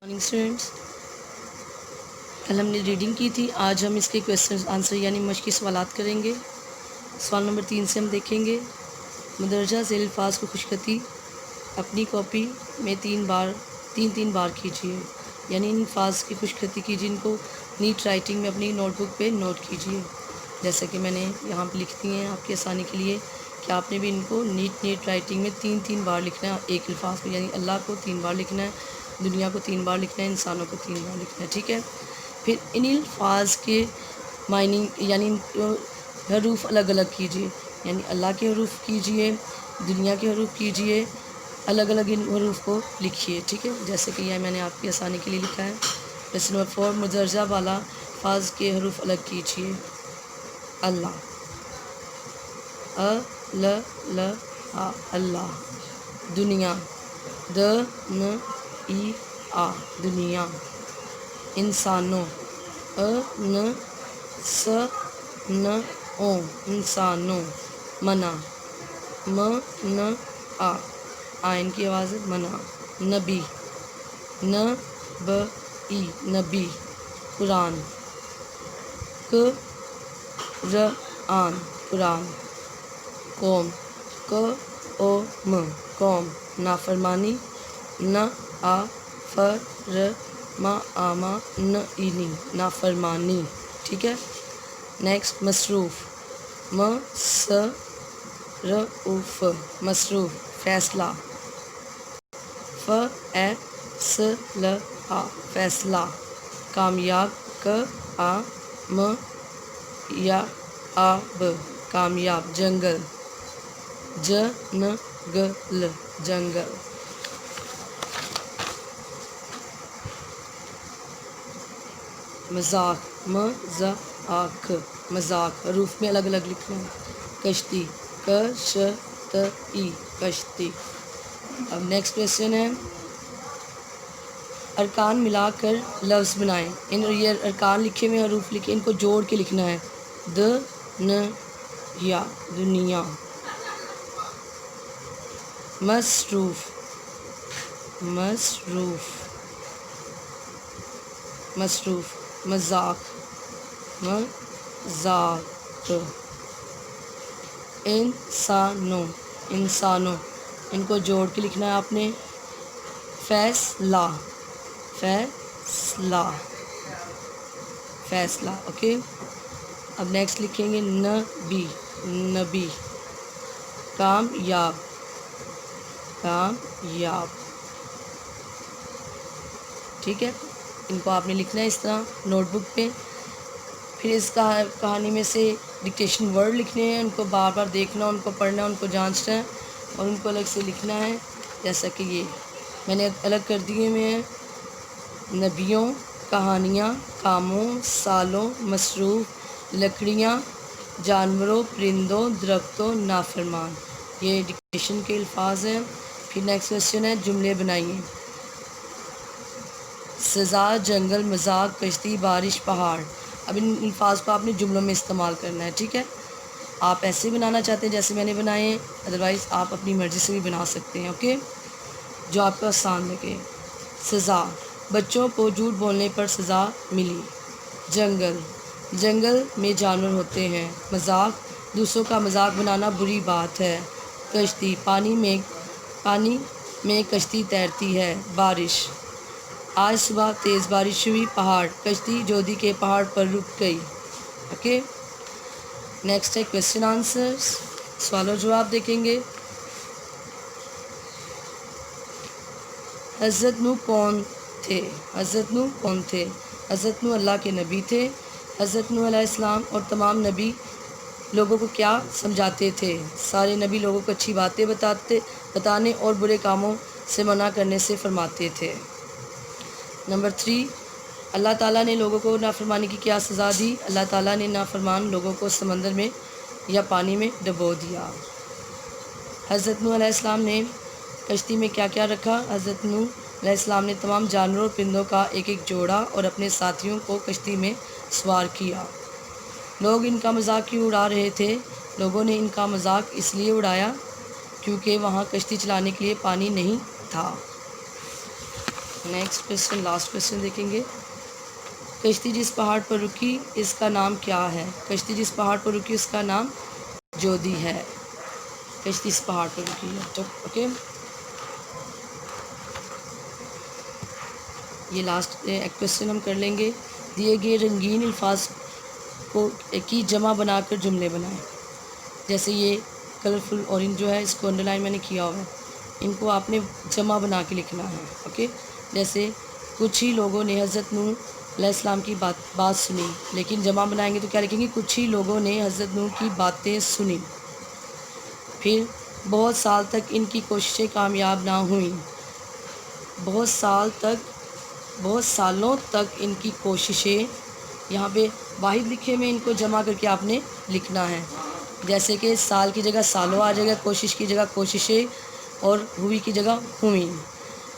Morning students, कल हमने reading की थी। आज हम इसके क्वेश्चन आंसर यानी मश्की सवालात करेंगे। सवाल नंबर 3 से हम देखेंगे। मदरजा ज़ेल अल्फाज को खुशखती अपनी कॉपी में तीन बार कीजिए, यानी इन अल्फाज की खुशखती कीजिए, इनको नीट राइटिंग में अपनी नोटबुक पे नोट कीजिए। जैसे कि मैंने यहाँ पे लिख दी हैं आपकी आसानी के लिए कि आपने भी इनको नीट राइटिंग में तीन बार लिखना है। एक अल्फाज को यानी अल्लाह को 3 बार लिखना है, दुनिया को 3 बार लिखना है, इंसानों को 3 बार लिखना है। ठीक है। फिर इन अल्फाज के मायनिंग यानी हरूफ अलग अलग कीजिए, यानी अल्लाह के हरूफ कीजिए, दुनिया के हरूफ कीजिए, अलग अलग इन हरूफ को लिखिए। ठीक है। जैसे कि यह मैंने आपकी आसानी के लिए लिखा है। क्वेश्चन नंबर 4, मदरजा वाला अल्फाज के हरूफ अलग कीजिए। अल्लाह, अल्लाह। दुनिया, दुनिया, दुनिया। इंसानों, इंसानों। मना, आइन की आवाज़ है मना। नबी, नबी। कुरान, कुरान। कौम, कौम। नाफरमानी, नाफरमानी। ठीक है। नेक्स्ट, मसरूफ़, मसरूफ़। फैसला, फैसला। कामयाब, कामयाब। जंगल, जंगल। मजाक, मजाक। हरूफ में अलग अलग लिखना है। कश्ती, कश्ती। अब नेक्स्ट क्वेश्चन है, अरकान मिलाकर लफ्ज़ बनाएं। ये अरकान लिखे हुए हरूफ लिखे, इनको जोड़ के लिखना है। दुनिया। मसरूफ़, मजाक, इंसानों। इनको जोड़ के लिखना है आपने। फैसला, ओके। अब नेक्स्ट लिखेंगे नबी। कामयाब, ठीक है। इनको आपने लिखना है इस तरह नोटबुक पे। फिर इस कहानी में से डिक्टेशन वर्ड लिखने हैं, उनको बार बार देखना, उनको पढ़ना, उनको जांचना है और उनको अलग से लिखना है। जैसा कि ये मैंने अलग कर दिए हुए हैं। नबियों, कहानियाँ, कामों, सालों, मसरूफ़, लकड़ियाँ, जानवरों, परिंदों, दरख्तों, नाफरमान। ये डिक्टेशन के अल्फाज हैं। फिर नेक्स्ट क्वेश्चन है, जुमले बनाइए। सज़ा, जंगल, मजाक, कश्ती, बारिश, पहाड़। अब इन अल्फाज को आपने जुमलों में इस्तेमाल करना है। ठीक है। आप ऐसे बनाना चाहते हैं जैसे मैंने बनाए हैं, अदरवाइज़ आप अपनी मर्ज़ी से भी बना सकते हैं। ओके, जो आपको आसान लगे। सज़ा, बच्चों को झूठ बोलने पर सज़ा मिली। जंगल में जानवर होते हैं। मजाक, दूसरों का मजाक बनाना बुरी बात है। कश्ती, पानी में कश्ती तैरती है। बारिश, आज सुबह तेज़ बारिश हुई। पहाड़, कश्ती जोधी के पहाड़ पर रुक गई। ओके। नेक्स्ट है क्वेश्चन आंसर्स, सवाल जवाब देखेंगे। हज़रत नूह कौन थे? हज़रत नूह अल्लाह के नबी थे। हज़रत नूह अलैहिस्सलाम और तमाम नबी लोगों को क्या समझाते थे? सारे नबी लोगों को अच्छी बातें बताने और बुरे कामों से मना करने से फरमाते थे। नंबर 3, अल्लाह ताला ने लोगों को नाफरमानी की क्या सज़ा दी? अल्लाह ताला ने नाफरमान लोगों को समंदर में या पानी में डुबो दिया। हज़रत नूह अलैहिस्सलाम ने कश्ती में क्या क्या रखा? हज़रत नूह अलैहिस्सलाम ने तमाम जानवरों और परिंदों का एक एक जोड़ा और अपने साथियों को कश्ती में सवार किया। लोग इनका मजाक क्यों उड़ा रहे थे? लोगों ने इनका मजाक इसलिए उड़ाया क्योंकि वहाँ कश्ती चलाने के लिए पानी नहीं था। نیکسٹ کویشچن، لاسٹ کویشچن دیکھیں گے. کشتی جس پہاڑ پر رکی اس کا نام کیا ہے؟ کشتی جس پہاڑ پر رکی اس کا نام جودھی ہے. کشتی اس پہاڑ پر رکی ہے. اوکے، یہ لاسٹ کویشچن ہم کر لیں گے. دیے گئے رنگین الفاظ کی جمع بنا کر جملے بنائیں. جیسے یہ کلرفل اورنج جو ہے اس کو انڈر لائن میں نے کیا ہوا ہے، ان کو آپ نے جمع بنا کے لکھنا ہے. اوکے، جیسے کچھ ہی لوگوں نے حضرت نوح علیہ السلام کی بات سنی. لیکن جمع بنائیں گے تو کیا لکھیں گے؟ کچھ ہی لوگوں نے حضرت نوح کی باتیں سنی. پھر بہت سال تک ان کی کوششیں کامیاب نہ ہوئیں. بہت سالوں تک ان کی کوششیں، یہاں پہ واحد لکھے میں ان کو جمع کر کے آپ نے لکھنا ہے. جیسے کہ سال کی جگہ سالوں آ جائے گا، کوشش کی جگہ کوششیں، اور ہوئی کی جگہ ہوئیں.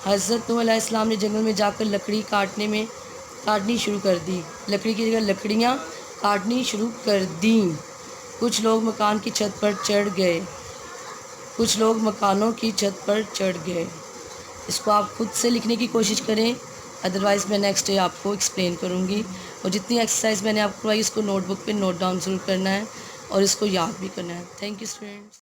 حضرت نوح علیہ السلام نے جنگل میں جا کر لکڑی کاٹنی شروع کر دی. لکڑی کی جگہ لکڑیاں کاٹنی شروع کر دیں. کچھ لوگ مکان کی چھت پر چڑھ گئے. کچھ لوگ مکانوں کی چھت پر چڑھ گئے. اس کو آپ خود سے لکھنے کی کوشش کریں، ادروائز میں نیکسٹ ڈے آپ کو ایکسپلین کروں گی. اور جتنی ایکسرسائز میں نے آپ کو کروائی اس کو نوٹ بک پہ نوٹ ڈاؤن ضرور کرنا ہے اور اس کو یاد بھی کرنا ہے. Thank you students.